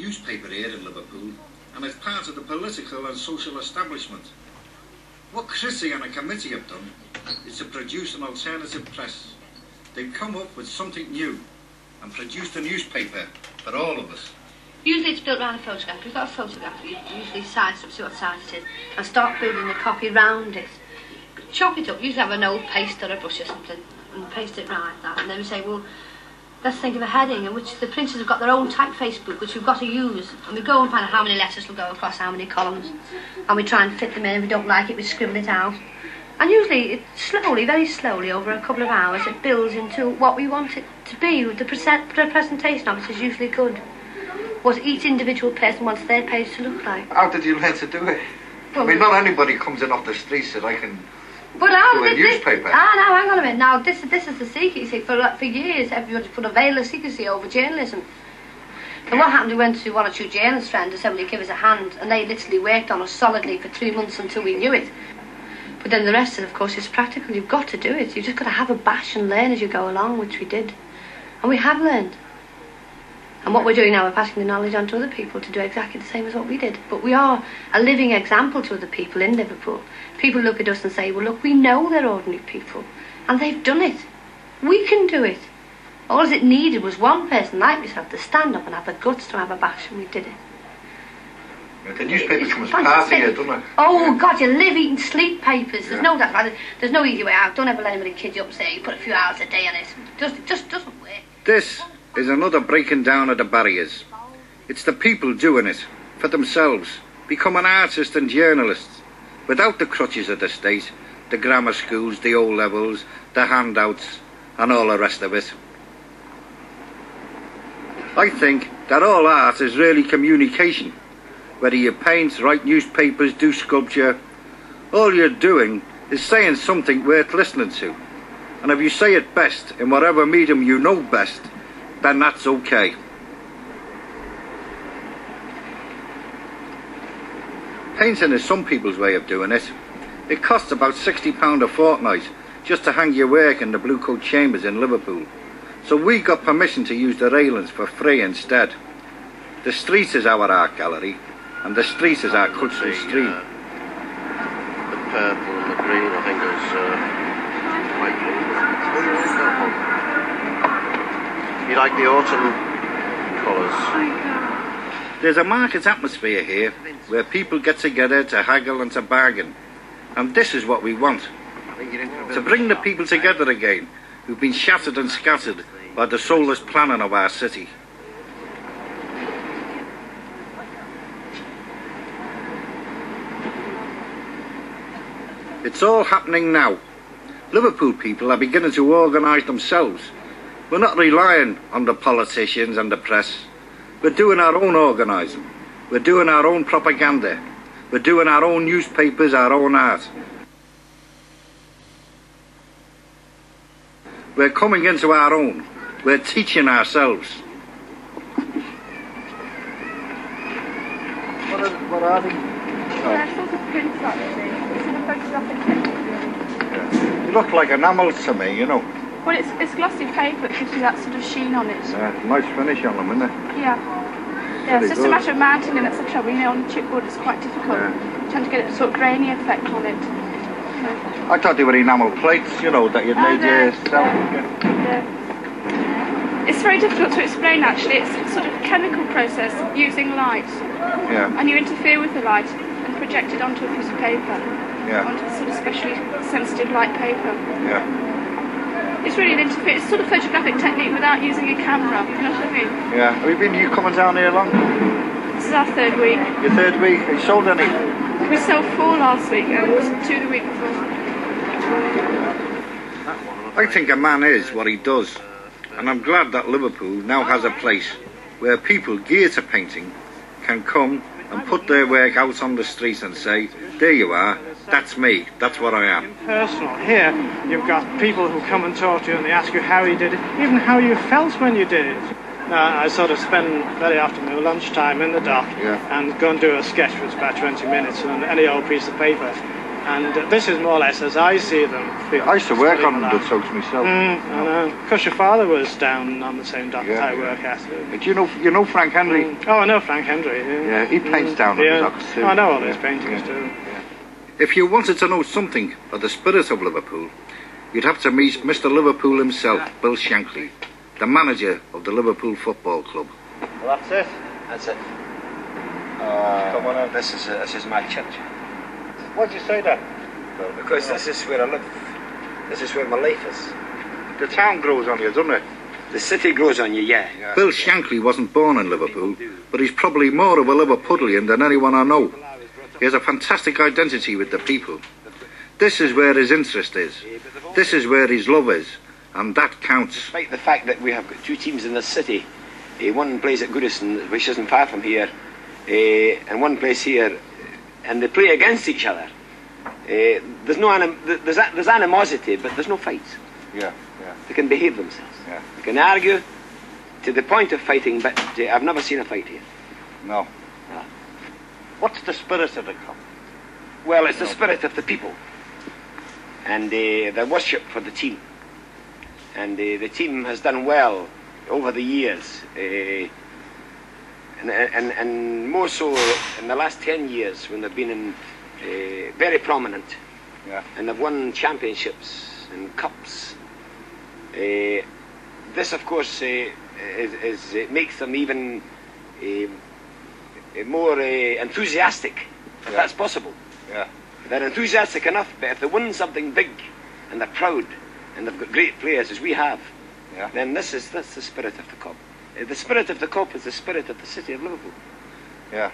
newspaper here in Liverpool, and it's part of the political and social establishment. What Chrissy and a committee have done is to produce an alternative press. They've come up with something new and produced a newspaper for all of us. Usually it's built around a photograph. If you've got a photograph, you usually size up, see what size it is, and start building a copy round it. Chop it up, usually have an old paste or a brush or something, and paste it round like that, and then we say, well, let's think of a heading, in which the printers have got their own typeface book, which we've got to use, and we go and find out how many letters will go across how many columns, and we try and fit them in. If we don't like it, we scribble it out. And usually, slowly, very slowly, over a couple of hours, it builds into what we want it to be. The presentation of it is usually good. What each individual person wants their page to look like. How did you learn to do it? Well, I mean, not anybody comes in off the streets that I can do a newspaper. No, hang on a minute. Now, this is the secret, you see. For years, everybody's put a veil of secrecy over journalism. And what happened, we went to one or two journalist friends and said, will you give us a hand? And they literally worked on us solidly for 3 months until we knew it. But then the rest of it, of course, is practical. You've got to do it. You've just got to have a bash and learn as you go along, which we did. And we have learned. And what we're doing now, we're passing the knowledge on to other people to do exactly the same as what we did. But we are a living example to other people in Liverpool. People look at us and say, well, look, we know they're ordinary people. And they've done it. We can do it. All it needed was one person like myself to stand up and have the guts to have a bash, and we did it. The newspaper becomes part of you, doesn't it? Oh, yeah. God, you live, eat and sleep papers. There's no doubt. There's no easy way out. Don't ever let anybody kid you up and say you put a few hours a day on it. It just doesn't work. This is another breaking down of the barriers. It's the people doing it for themselves, becoming artists and journalists, without the crutches of the state, the grammar schools, the O-levels, the handouts, and all the rest of it. I think that all art is really communication. Whether you paint, write newspapers, do sculpture, all you're doing is saying something worth listening to. And if you say it best in whatever medium you know best, then that's okay. Painting is some people's way of doing it. It costs about £60 a fortnight just to hang your work in the Blue Coat Chambers in Liverpool. So we got permission to use the railings for free instead. The street is our art gallery, and the street is our cultural stream. The purple and the green, I think there's white blue. You like the autumn colours? There's a market atmosphere here where people get together to haggle and to bargain. And this is what we want. To bring the people together again who've been shattered and scattered by the soulless planning of our city. It's all happening now. Liverpool people are beginning to organise themselves. We're not relying on the politicians and the press. We're doing our own organising. We're doing our own propaganda. We're doing our own newspapers, our own art. We're coming into our own. We're teaching ourselves. What are they? They're sort of prints, actually. It's in a photographic technique, really. Yeah. They look like enamels to me, you know. Well, it's glossy paper. It gives you that sort of sheen on it. Yeah, nice finish on them, isn't it? Yeah. Yeah, it's just a matter of mounting, and that's the trouble. You know, on chipboard it's quite difficult. Yeah. Trying to get a sort of grainy effect on it. I thought they were enamel plates, you know, that you'd made yourself. Yeah. It's very difficult to explain, actually. It's a sort of chemical process using light. Yeah. And you interfere with the light and project it onto a piece of paper. Yeah. Onto a sort of specially sensitive light paper. Yeah. It's really an it's sort of photographic technique without using a camera. You know what I mean? Yeah. Have you coming down here long? This is our third week. Your third week? Have you sold any? We sold 4 last week and 2 the week before. I think a man is what he does, and I'm glad that Liverpool now has a place where people geared to painting can come and put their work out on the street and say, there you are, that's me, that's what I am. Personal. Here, you've got people who come and talk to you and they ask you how you did it, even how you felt when you did it. I sort of spend very often my lunchtime in the dock and go and do a sketch for about 20 minutes on any old piece of paper. And this is more or less as I see them. I used to work on the Soaks myself. I know. Because your father was down on the same dock that I work at. But you know Frank Henry? Oh, I know Frank Henry. Yeah, he paints down on the docks too. I know all his paintings too. Yeah. If you wanted to know something of the spirit of Liverpool, you'd have to meet Mr. Liverpool himself, Bill Shankly, the manager of the Liverpool Football Club. Well, that's it. That's it. Come on in. This is my church. Why'd you say that? Well, because this is where I live. This is where my life is. The town grows on you, doesn't it? The city grows on you, yeah. Bill Shankly wasn't born in Liverpool, but he's probably more of a Liverpudlian than anyone I know. He has a fantastic identity with the people. This is where his interest is. This is where his love is, and that counts. Despite the fact that we have got two teams in this city, one plays at Goodison, which isn't far from here, and one plays here, and they play against each other. There's animosity, but there's no fights. Yeah. They can behave themselves. Yeah. They can argue to the point of fighting, but I've never seen a fight here. No. What's the spirit of the club? Well, it's the spirit of the people, and their worship for the team. And the team has done well over the years, and more so in the last 10 years when they've been very prominent. Yeah. And they've won championships and cups. This, of course, it makes them even more enthusiastic, if that's possible. Yeah. They're enthusiastic enough, but if they win something big and they're proud and they've got great players as we have, then that's the spirit of the club. The spirit of the club is the spirit of the city of Liverpool. Yeah.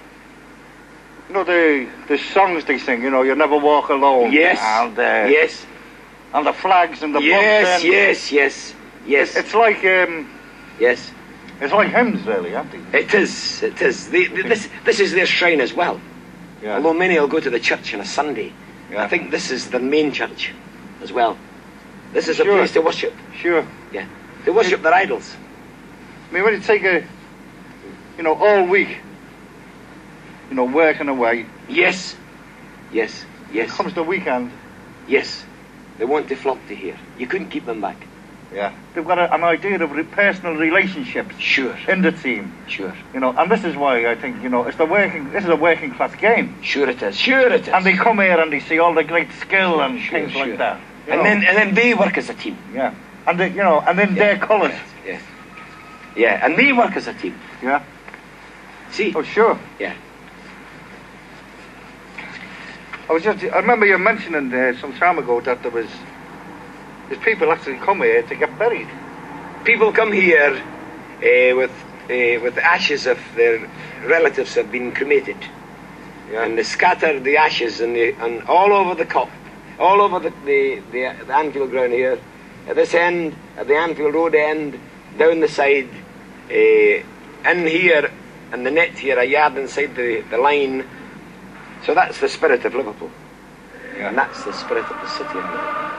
You know the songs they sing. You know, you never walk alone. Yes. And yes. And the flags and the yes, bumps. Yes. It's like yes. It's like hymns, really, aren't they? It is. This is their shrine as well. Yeah. Although many will go to the church on a Sunday, I think this is the main church as well. This is a place to worship. Sure. Yeah. They worship their idols. I mean, when you take all week, working away. Yes. Comes the weekend. Yes. They want to flock to here. You couldn't keep them back. Yeah. They've got an idea of personal relationships. Sure. In the team. Sure. And this is why I think, this is a working class game. Sure it is. And they come here and they see all the great skill and things like that. And then they work as a team. Yeah. And then their colours. Yeah. Yeah, and they work as a team. Yeah. See? Oh, sure. Yeah. I remember you mentioning some time ago that there's people actually come here to get buried. People come here with the ashes of their relatives have been cremated. Yeah. And they scatter the ashes and all over the cop, all over the Anfield ground here, at this end, at the Anfield Road end, down the side, in here, and the net here, a yard inside the line. So that's the spirit of Liverpool. Yeah. And that's the spirit of the city of Liverpool.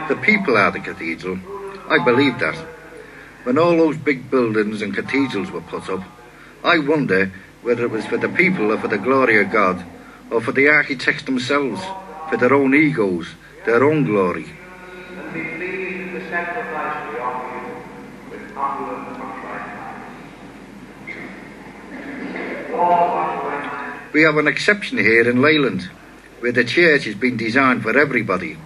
The people are the cathedral. I believe that. When all those big buildings and cathedrals were put up, I wonder whether it was for the people or for the glory of God, or for the architects themselves, for their own egos, their own glory. We have an exception here in Leyland, where the church has been designed for everybody.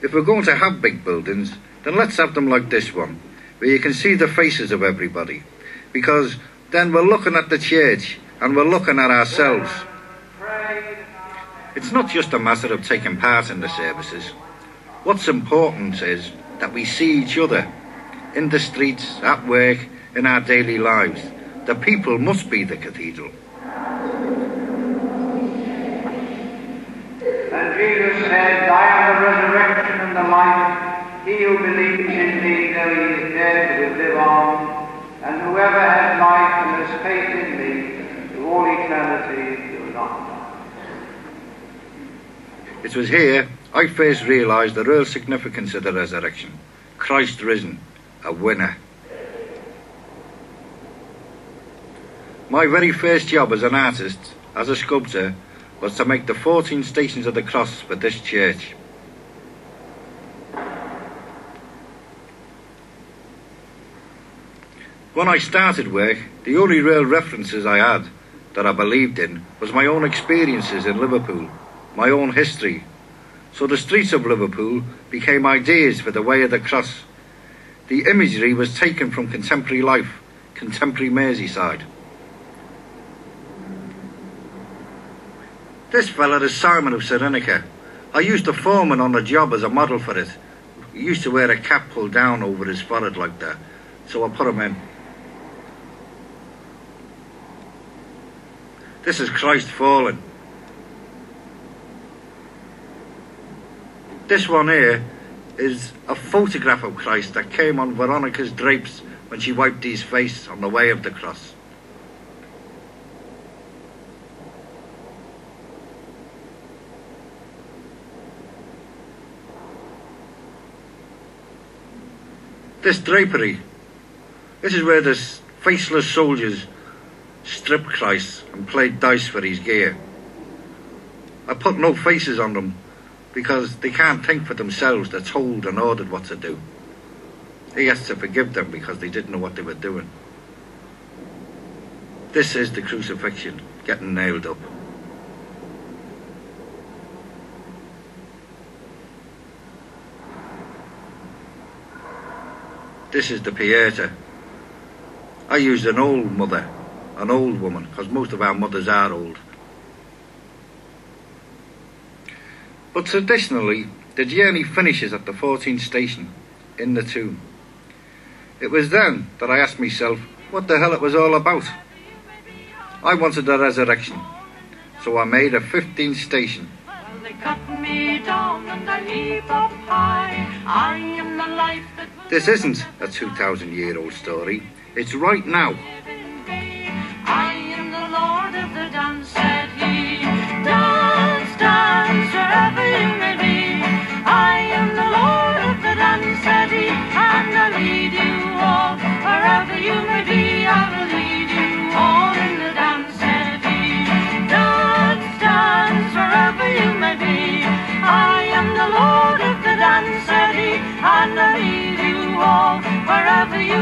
If we're going to have big buildings, then let's have them like this one, where you can see the faces of everybody, because then we're looking at the church and we're looking at ourselves. It's not just a matter of taking part in the services. What's important is that we see each other in the streets, at work, in our daily lives. The people must be the cathedral. And Jesus said, I am the resurrection and the life. He who believes in me, though he is dead, will live on. And and whoever has life and has faith in me, to all eternity will not die. It was here I first realised the real significance of the resurrection. Christ risen, a winner. My very first job as an artist, as a sculptor, was to make the 14 Stations of the Cross for this church. When I started work, the only real references I had that I believed in was my own experiences in Liverpool, my own history. So the streets of Liverpool became ideas for the Way of the Cross. The imagery was taken from contemporary life, contemporary Merseyside. This fella is Simon of Cyrenaica. I used a foreman on the job as a model for it. He used to wear a cap pulled down over his forehead like that, so I put him in. This is Christ fallen. This one here is a photograph of Christ that came on Veronica's drapes when she wiped his face on the Way of the Cross. This drapery, this is where the faceless soldiers stripped Christ and played dice for his gear. I put no faces on them because they can't think for themselves. They're told and ordered what to do. He has to forgive them because they didn't know what they were doing. This is the crucifixion, getting nailed up. This is the Pieta. I used an old mother, an old woman, because most of our mothers are old. But traditionally, the journey finishes at the 14th station, in the tomb. It was then that I asked myself what the hell it was all about. I wanted a resurrection, so I made a 15th station. Well, they cut me down and I leap up high. I am the life that... This isn't a 2,000-year-old story. It's right now. I am the Lord of the dance, said he. Dance, dance, wherever you may be. I am the Lord of the dance, said he. And I'll lead you all, wherever you may be. I will lead you all in the dance, said he. Dance, dance, wherever you may be. I am the Lord of the dance, said he. And I'll lead you all, wherever you